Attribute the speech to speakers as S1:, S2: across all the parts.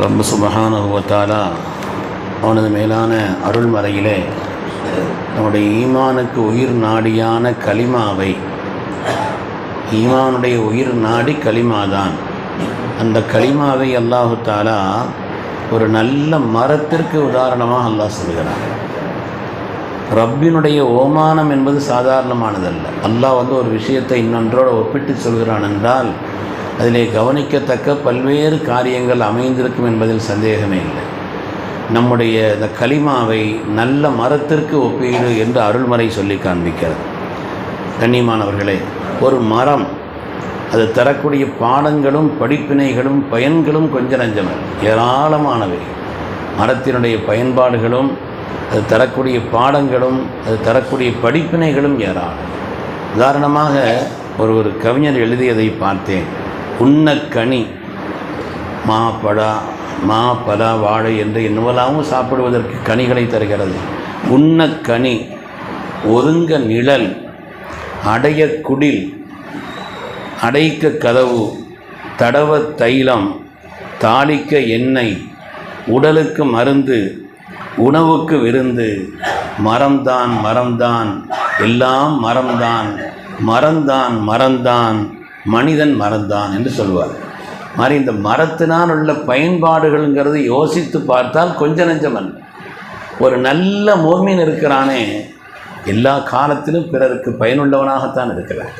S1: ரப்பு சுப்ஹானஹு வ தஆலா அவனது மேலான அருள்மறையிலே நம்முடைய ஈமானுக்கு உயிர் நாடியான கலிமாவை, ஈமானுடைய உயிர் நாடி கலிமாதான், அந்த கலிமாவை அல்லாஹு தஆலா ஒரு நல்ல மரத்திற்கு உதாரணமாக அல்லாஹ் சொல்கிறான். ரப்பினுடைய ஓமானம் என்பது சாதாரணமானதல்ல. அல்லாஹ் ஒரு விஷயத்தை இன்னொன்றோடு ஒப்பிட்டு சொல்கிறான் என்றால் அதிலே கவனிக்கத்தக்க பல்வேறு காரியங்கள் அமைந்திருக்கும் என்பதில் சந்தேகமே இல்லை. நம்முடைய இந்த கலிமாவை நல்ல மரத்திற்கு ஒப்பீடு என்று அருள்மறை சொல்லி காண்பிக்கிறது. கண்ணியமானவர்களே, ஒரு மரம் அது தரக்கூடிய பாடங்களும் படிப்பினைகளும் பயன்களும் கொஞ்சம் நஞ்சமல், ஏராளமானவை. மரத்தினுடைய பயன்பாடுகளும் அது தரக்கூடிய பாடங்களும் அது தரக்கூடிய படிப்பினைகளும் ஏராளம். உதாரணமாக ஒரு கவிஞர் எழுதியதை பார்த்தேன். உண்ணக்கனி மா பலா வாழை என்று என்னவெல்லாமும் சாப்பிடுவதற்கு கனிகளை தருகிறது. உண்ணக்கனி, ஒருங்க நிழல், அடைய குடில், அடைக்க கதவு, தடவ தைலம், தாளிக்க எண்ணெய், உடலுக்கு மருந்து, உணவுக்கு விருந்து, மரம்தான் மரம்தான், எல்லாம் மரம்தான், மரம்தான் மரம்தான், மனிதன் மரம்தான் என்று சொல்வார். மாதிரி இந்த மரத்தினால் உள்ள பயன்பாடுகள்ங்கிறது யோசித்து பார்த்தால் கொஞ்ச நெஞ்சமல்ல. ஒரு நல்ல மோமின் இருக்கிறானே, எல்லா காலத்திலும் பிறருக்கு பயனுள்ளவனாகத்தான் இருக்கிறான்.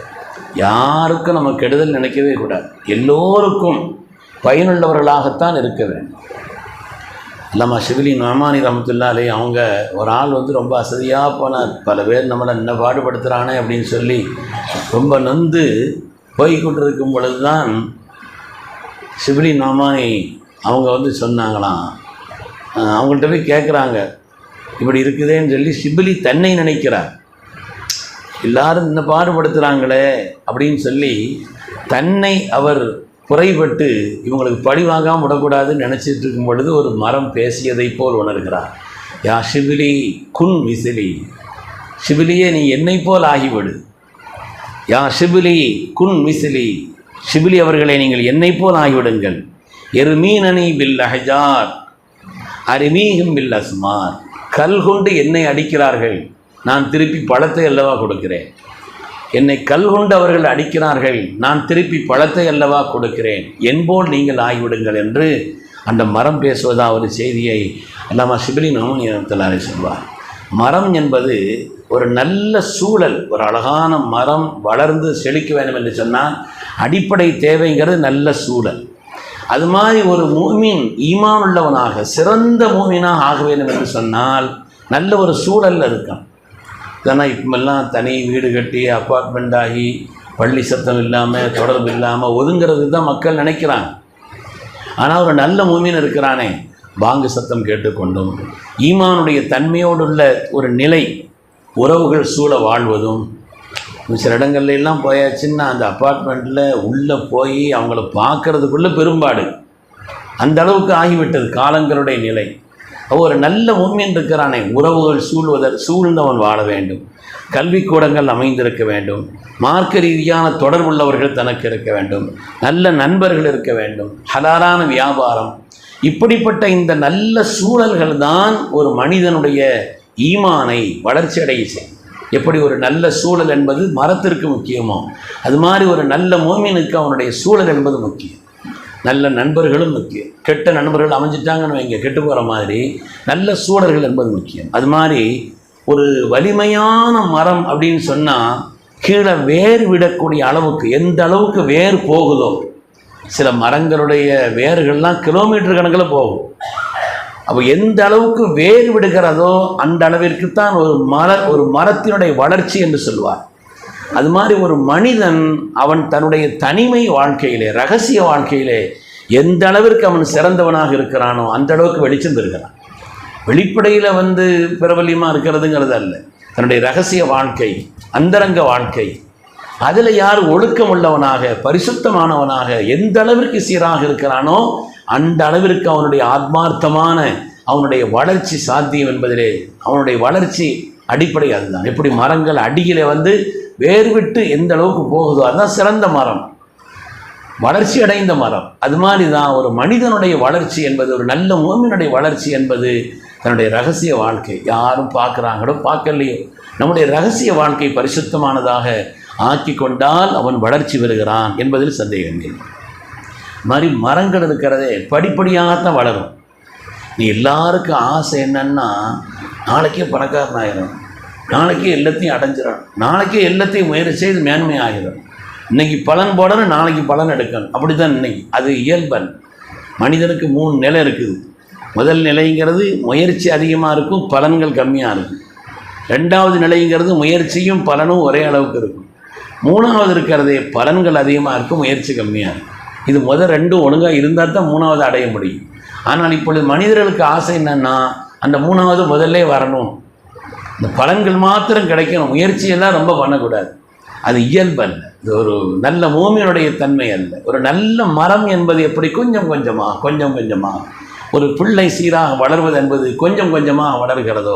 S1: யாருக்கும் நம்ம கெடுதல் நினைக்கவே கூடாது. எல்லோருக்கும் பயனுள்ளவர்களாகத்தான் இருக்க வேண்டும். அல்லாமா ஷிபிலி நுஅமானி ரஹ்மத்துல்லாஹி அலைஹி அவங்க ஒரு ஆள் ரொம்ப அசதியாக போனார். பல பேர் நம்மளை என்ன பாடுபடுத்துகிறானே அப்படின்னு சொல்லி ரொம்ப நொந்து போய்கொண்டிருக்கும் பொழுது தான் ஷிபிலி நுஅமானி அவங்க சொன்னாங்களாம். அவங்கள்ட்ட போய் கேட்குறாங்க, இப்படி இருக்குதேன்னு சொல்லி. ஷிபிலி தன்னை நினைக்கிறார், எல்லாரும் என்ன பாடுபடுத்துகிறாங்களே அப்படின்னு சொல்லி தன்னை அவர் குறைபட்டு இவங்களுக்கு பழி வாங்காமல் விடக்கூடாதுன்னு நினச்சிட்டு இருக்கும் பொழுது ஒரு மரம் பேசியதை போல் உணர்கிறார். யா ஷிபிலி குன் மிசிலி, ஷிபிலியே நீ என்னை போல் ஆகிவிடு. யா ஷிபிலி குன் மிசிலி, ஷிபிலி அவர்களை நீங்கள் என்னை போல் ஆகிவிடுங்கள். எருமீனனி பில் அஹஜார் அரிமீகும் பில் அஸ்மார், கல் கொண்டு என்னை அடிக்கிறார்கள், நான் திருப்பி பழத்தை அல்லவா கொடுக்கிறேன். என்னை கல் கொண்டு அவர்கள் அடிக்கிறார்கள், நான் திருப்பி பழத்தை அல்லவா கொடுக்கிறேன், என்போல் நீங்கள் ஆகிவிடுங்கள் என்று அந்த மரம் பேசுவதா ஒரு செய்தியை அல்லாமா ஷிபிலி நுஅமானி ரஹ்மத்துல்லாஹி அலைஹி சொல்வார். மரம் என்பது ஒரு நல்ல சூழல். ஒரு அழகான மரம் வளர்ந்து செழிக்க வேண்டும் என்று சொன்னால் அடிப்படை தேவைங்கிறது நல்ல சூழல். அது மாதிரி ஒரு மூமின் ஈமான் உள்ளவனாக சிறந்த மூமினாக ஆக வேண்டும் என்று சொன்னால் நல்ல ஒரு சூழலில் இருக்கும். இதனால் இப்பெல்லாம் தனி வீடு கட்டி அப்பார்ட்மெண்ட் ஆகி பள்ளி சத்தம் இல்லாமல் தொடர்பு இல்லாமல் ஒதுங்கிறது தான் மக்கள் நினைக்கிறாங்க. ஆனால் ஒரு நல்ல மூமின் இருக்கிறானே, பாங்கு சத்தம் கேட்டுக்கொண்டும் ஈமானுடைய தன்மையோடுள்ள ஒரு நிலை, உறவுகள் சூழ வாழ்வதும். சில இடங்கள்லாம் போயாச்சுன்னா அந்த அப்பார்ட்மெண்ட்டில் உள்ளே போய் அவங்கள பார்க்கறதுக்குள்ளே பெரும்பாடு, அந்த அளவுக்கு ஆகிவிட்டது காலங்களுடைய நிலை. ஒரு நல்ல முஃமின் இருக்கிறானே, உறவுகள் சூழ்ந்தவன் வாழ வேண்டும், கல்விக்கூடங்கள் அமைந்திருக்க வேண்டும், மார்க்க ரீதியான தொடர்புள்ளவர்கள் தனக்கு இருக்க வேண்டும், நல்ல நண்பர்கள் இருக்க வேண்டும், ஹலாலான வியாபாரம். இப்படிப்பட்ட இந்த நல்ல சூழல்கள் தான் ஒரு மனிதனுடைய ஈமானை வளர்ச்சி அடைய செய்யும். எப்படி ஒரு நல்ல சூழல் என்பது மரத்திற்கு முக்கியமோ, அது மாதிரி ஒரு நல்ல முஃமினுக்கு அவனுடைய சூழல் என்பது முக்கியம். நல்ல நண்பர்களும் முக்கியம். கெட்ட நண்பர்கள் அமைஞ்சிட்டாங்கன்னு வைங்க, கெட்டு போகிற மாதிரி நல்ல சூழல்கள் என்பது முக்கியம். அது மாதிரி ஒரு வலிமையான மரம் அப்படின்னு சொன்னால் கீழே வேர் விடக்கூடிய அளவுக்கு, எந்த அளவுக்கு வேர் போகுதோ, சில மரங்களுடைய வேர்கள்லாம் கிலோமீட்டர் கணக்கில் போகும். அப்போ எந்த அளவுக்கு வேர் விடுகிறதோ அந்த அளவிற்குத்தான் ஒரு மரத்தினுடைய வளர்ச்சி என்று சொல்வார். அது மாதிரி ஒரு மனிதன் அவன் தன்னுடைய தனிமை வாழ்க்கையிலே, ரகசிய வாழ்க்கையிலே எந்த அளவிற்கு அவன் சிறந்தவனாக இருக்கிறானோ அந்த அளவுக்கு வெளிச்சம் தருகிறான். வெளிப்படையில் பிரபல்யமாக இருக்கிறதுங்கிறது அல்ல, தன்னுடைய ரகசிய வாழ்க்கை, அந்தரங்க வாழ்க்கை, அதில் யார் ஒழுக்கம் உள்ளவனாக பரிசுத்தமானவனாக எந்த அளவிற்கு சீராக இருக்கிறானோ அந்த அளவிற்கு அவனுடைய ஆத்மார்த்தமான அவனுடைய வளர்ச்சி சாத்தியம் என்பதிலே அவனுடைய வளர்ச்சி அடிப்படை அதுதான். எப்படி மரங்கள் அடியிலே வேர் விட்டு எந்த அளவுக்கு போகுதோ அதுதான் சிறந்த மரம். வளர்ச்சி அடைந்த மரம். அது மாதிரி தான் ஒரு மனிதனுடைய வளர்ச்சி என்பது, ஒரு நல்ல மூமினுடைய வளர்ச்சி என்பது தன்னுடைய ரகசிய வாழ்க்கை. யாரும் பார்க்குறாங்களோ பார்க்கலையோ நம்முடைய ரகசிய வாழ்க்கை பரிசுத்தமானதாக ஆக்கி கொண்டால் அவன் வளர்ச்சி பெறுகிறான் என்பதில் சந்தேகம் இல்லை. மாதிரி மரங்கள் இருக்கிறதே படிப்படியாகத்தான் வளரும். நீ எல்லாருக்கும் ஆசை என்னன்னா நாளைக்கே பணக்காரன் ஆகிடும், நாளைக்கே எல்லாத்தையும் அடைஞ்சிடும், நாளைக்கே எல்லாத்தையும் முயற்சி செய்து மேன்மை ஆகிடும். இன்றைக்கி பலன் போடணும், நாளைக்கு பலன் எடுக்கணும். அப்படி தான் இன்னைக்கு அது இயல்பன். மனிதனுக்கு 3 நிலை இருக்குது. முதல் நிலைங்கிறது முயற்சி அதிகமாக இருக்கும், பலன்கள் கம்மியாக இருக்கும். 2வது நிலைங்கிறது முயற்சியும் பலனும் ஒரே அளவுக்கு இருக்கும். 3வது இருக்கிறதே பலன்கள் அதிகமாக இருக்கும், முயற்சி கம்மியாக இருக்கும். இது முதல் 2 ஒழுங்காக இருந்தால் தான் 3வது அடைய முடியும். ஆனால் இப்பொழுது மனிதர்களுக்கு ஆசை என்னென்னா அந்த 3வது முதல்ல வரணும், இந்த பலன்கள் மாத்திரம் கிடைக்கணும், முயற்சியெல்லாம் ரொம்ப பண்ணக்கூடாது. அது இயல்பல்ல, இது ஒரு நல்ல மூமியினுடைய தன்மை அல்ல. ஒரு நல்ல மரம் என்பது எப்படி கொஞ்சம் கொஞ்சமாக ஒரு பிள்ளை சீராக வளர்வது என்பது கொஞ்சம் கொஞ்சமாக வளர்கிறதோ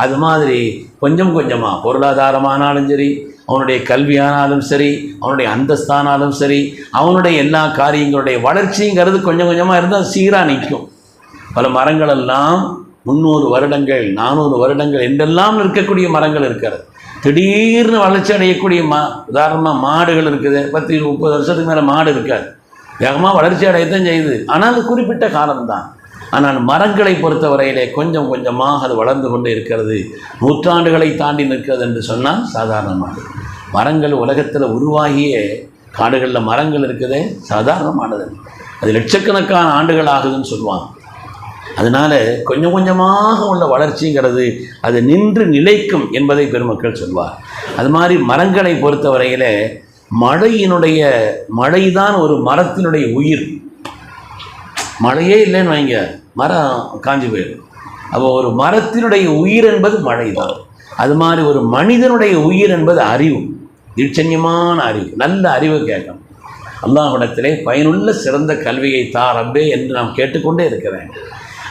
S1: அது மாதிரி கொஞ்சம் கொஞ்சமாக பொருளாதாரமானாலும் சரி, அவனுடைய கல்வியானாலும் சரி, அவனுடைய அந்தஸ்தானாலும் சரி, அவனுடைய எல்லா காரியங்களுடைய வளர்ச்சிங்கிறது கொஞ்சம் கொஞ்சமாக இருந்தால் சீராக நிற்கும். பல மரங்களெல்லாம் 300 வருடங்கள் 400 வருடங்கள் என்றெல்லாம் இருக்கக்கூடிய மரங்கள் இருக்கிறது. திடீர்னு வளர்ச்சி அடையக்கூடிய உதாரணமாக மாடுகள் இருக்குது. 10-30 வருஷத்துக்கு மேலே மாடு இருக்காது, வேகமாக வளர்ச்சி அடையத்தான் செய்யுது. ஆனால் அது குறிப்பிட்ட காலம்தான். ஆனால் மரங்களை பொறுத்தவரையிலே கொஞ்சம் கொஞ்சமாக அது வளர்ந்து கொண்டு இருக்கிறது, நூற்றாண்டுகளை தாண்டி நிற்கிறது என்று சொன்னால் சாதாரணமானது. மரங்கள் உலகத்தில் உருவாகிய காடுகளில் மரங்கள் இருக்குதே சாதாரணமானது, அது லட்சக்கணக்கான ஆண்டுகள் ஆகுதுன்னு சொல்லுவாங்க. அதனால் கொஞ்சம் கொஞ்சமாக உள்ள வளர்ச்சிங்கிறது அது நின்று நிலைக்கும் என்பதை பெருமக்கள் சொல்வார். அது மாதிரி மரங்களை பொறுத்தவரையில் மழைதான் ஒரு மரத்தினுடைய உயிர். மழையே இல்லைன்னு வைங்க, மரம் காஞ்சி போயிடும். அப்போ ஒரு மரத்தினுடைய உயிர் என்பது மழை தான். அது மாதிரி ஒரு மனிதனுடைய உயிர் என்பது அறிவு, நிச்சயமான அறிவு, நல்ல அறிவு கேட்கணும். அல்லாஹ்விடத்திலே பயனுள்ள சிறந்த கல்வியை ரப்பே என்று நாம் கேட்டுக்கொண்டே இருக்க வேண்டும்.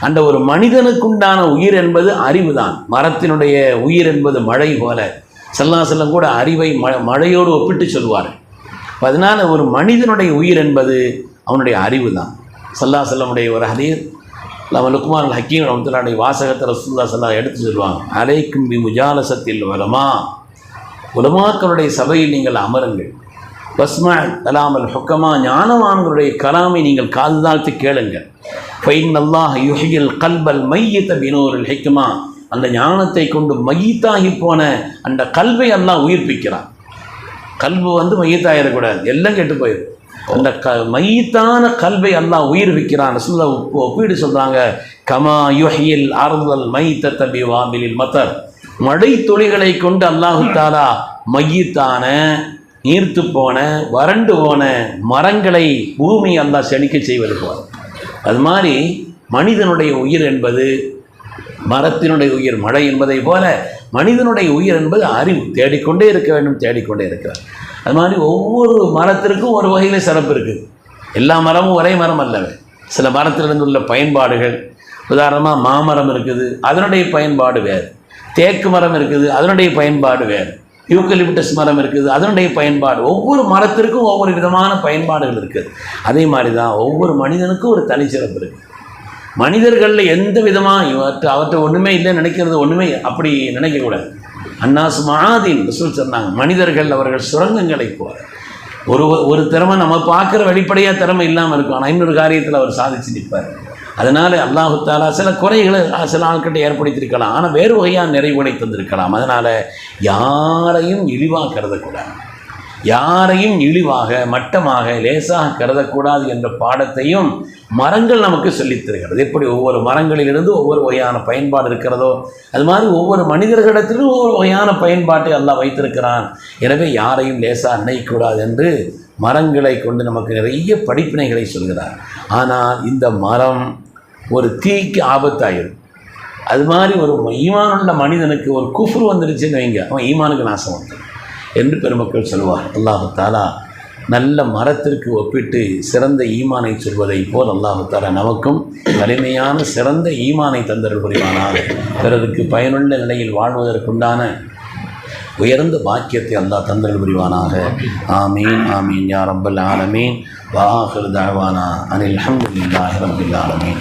S1: அந்த ஒரு மனிதனுக்குண்டான உயிர் என்பது அறிவு தான். மரத்தினுடைய உயிர் என்பது மழை போல. ஸல்லல்லாஹு அலைஹி வஸல்லம் கூட அறிவை மழையோடு ஒப்பிட்டு சொல்வார். அதனால் ஒரு மனிதனுடைய உயிர் என்பது அவனுடைய அறிவு தான். ஸல்லல்லாஹு அலைஹி வஸல்லம் ஒரு ஹதீஸ், லுக்மான் ஹக்கீம் ரஹ்மத்துல்லாஹி வாசகத்தை ரசூலுல்லாஹி ஸல்லல்லாஹு எடுத்து சொல்லுவாங்க, அலைக்கும் பி முஜாலசத்தில் உலமாக்களுடைய சபையில் நீங்கள் அமருங்கள், வஸ்மா கலாமல் ஹுக்கமா ஞானவான்களுடைய கலாமை நீங்கள் காது தாழ்த்தி கேளுங்கள். ஃபைன்னல்லாஹ் யுஹ்யில் கல்பல் மையித பினூரில் ஹிக்மா, அந்த ஞானத்தை கொண்டு மையத்தாகி போன அந்த கல்வை அல்லாஹ் உயிர்ப்பிக்கிறான். கல்வு மையத்தாகிடக்கூடாது, எல்லாம் கெட்டு போயிடும். அந்த மையத்தான கல்வை அல்லாஹ் உயிர்ப்பிக்கிறான். ஒப்பீடு சொல்கிறாங்க, கமா யுஹ்யில் அர்தல் மைத்தத பிவாபிலில் மத்தர், மழை துளிகளை கொண்டு அல்லாஹு தஆலா மையத்தான நீர்த்து போன வறண்டு போன மரங்களை பூமி அல்லாஹ் செழிக்க செய்வது போல. அது மாதிரி மனிதனுடைய உயிர் என்பது மரத்தினுடைய உயிர் மழை என்பதை போல மனிதனுடைய உயிர் என்பது அறிவு. தேடிக்கொண்டே இருக்க வேண்டும், தேடிக்கொண்டே இருக்கிறார். அது மாதிரி ஒவ்வொரு மரத்திற்கும் ஒரு வகையில் சிறப்பு இருக்குது. எல்லா மரமும் ஒரே மரம் அல்லவே. சில மரத்திலிருந்து உள்ள பயன்பாடுகள், உதாரணமாக மாமரம் இருக்குது, அதனுடைய பயன்பாடு வேறு. தேக்கு மரம் இருக்குது, அதனுடைய பயன்பாடு வேறு. யூக்கலிப்டஸ் மரம் இருக்குது, அதனுடைய பயன்பாடு. ஒவ்வொரு மரத்திற்கும் ஒவ்வொரு விதமான பயன்பாடுகள் இருக்குது. அதே மாதிரி தான் ஒவ்வொரு மனிதனுக்கும் ஒரு தனிச்சிறப்பு இருக்குது. மனிதர்களில் எந்த விதமாக அவற்றை ஒன்றுமே இல்லைன்னு நினைக்கிறது ஒன்றுமே அப்படி நினைக்கக்கூடாது. அன்னாஸ் மஆதீன் ரசூல் சொன்னாங்க, மனிதர்கள் அவர்கள் சுரங்கங்களை போல. ஒரு திறமை நம்ம பார்க்குற வெளிப்படையாக திறமை இல்லாமல் இருக்கும், ஆனால் இன்னொரு காரியத்தில் அவர் சாதிச்சு நிற்பார். அதனால் அல்லாஹு தஆலா சில குறைகளை சில ஆட்கிட்ட ஏற்படுத்தியிருக்கலாம், ஆனால் வேறு வகையாக நிறைவுகளை தந்திருக்கலாம். அதனால் யாரையும் இழிவாக கருதக்கூடாது, யாரையும் இழிவாக மட்டமாக லேசாக கருதக்கூடாது என்ற பாடத்தையும் மரங்கள் நமக்கு சொல்லித் தருகிறது. எப்படி ஒவ்வொரு மரங்களிலிருந்து ஒவ்வொரு வகையான பயன்பாடு இருக்கிறதோ அது மாதிரி ஒவ்வொரு மனிதர்களிடத்திலும் ஒவ்வொரு வகையான பயன்பாட்டை அல்லாஹ் வைத்திருக்கிறான். எனவே யாரையும் லேசாக நினைக்கக்கூடாது என்று மரங்களை கொண்டு நமக்கு நிறைய படிப்பினைகளை சொல்கிறார். ஆனால் இந்த மரம் ஒரு தீக்கு ஆபத்தாயிடும். அது மாதிரி ஒரு ஈமானுள்ள மனிதனுக்கு ஒரு குஃப்ரு வந்துடுச்சுன்னு வைங்க, அவன் ஈமானுக்கு நாசம் வந்துடும் என்று பெருமக்கள் சொல்வார். அல்லாஹு தஆலா நல்ல மரத்திற்கு ஒப்பிட்டு சிறந்த ஈமானை சொல்வதை போல் அல்லாஹு தஆலா நமக்கும் வலிமையான சிறந்த ஈமானை தந்தருள் புரிவானாக. பிறருக்கு பயனுள்ள நிலையில் வாழ்வதற்குண்டான உயர்ந்த பாக்கியத்தை அல்லாஹ் தந்தல் புரிவானாக. ஆமீன் ஆமீன் யா ரப்பல் ஆலமீன். வ ஆகிரு தஅவானா அனில் ஹம்துலில்லாஹி ரப்பில் ஆலமீன்.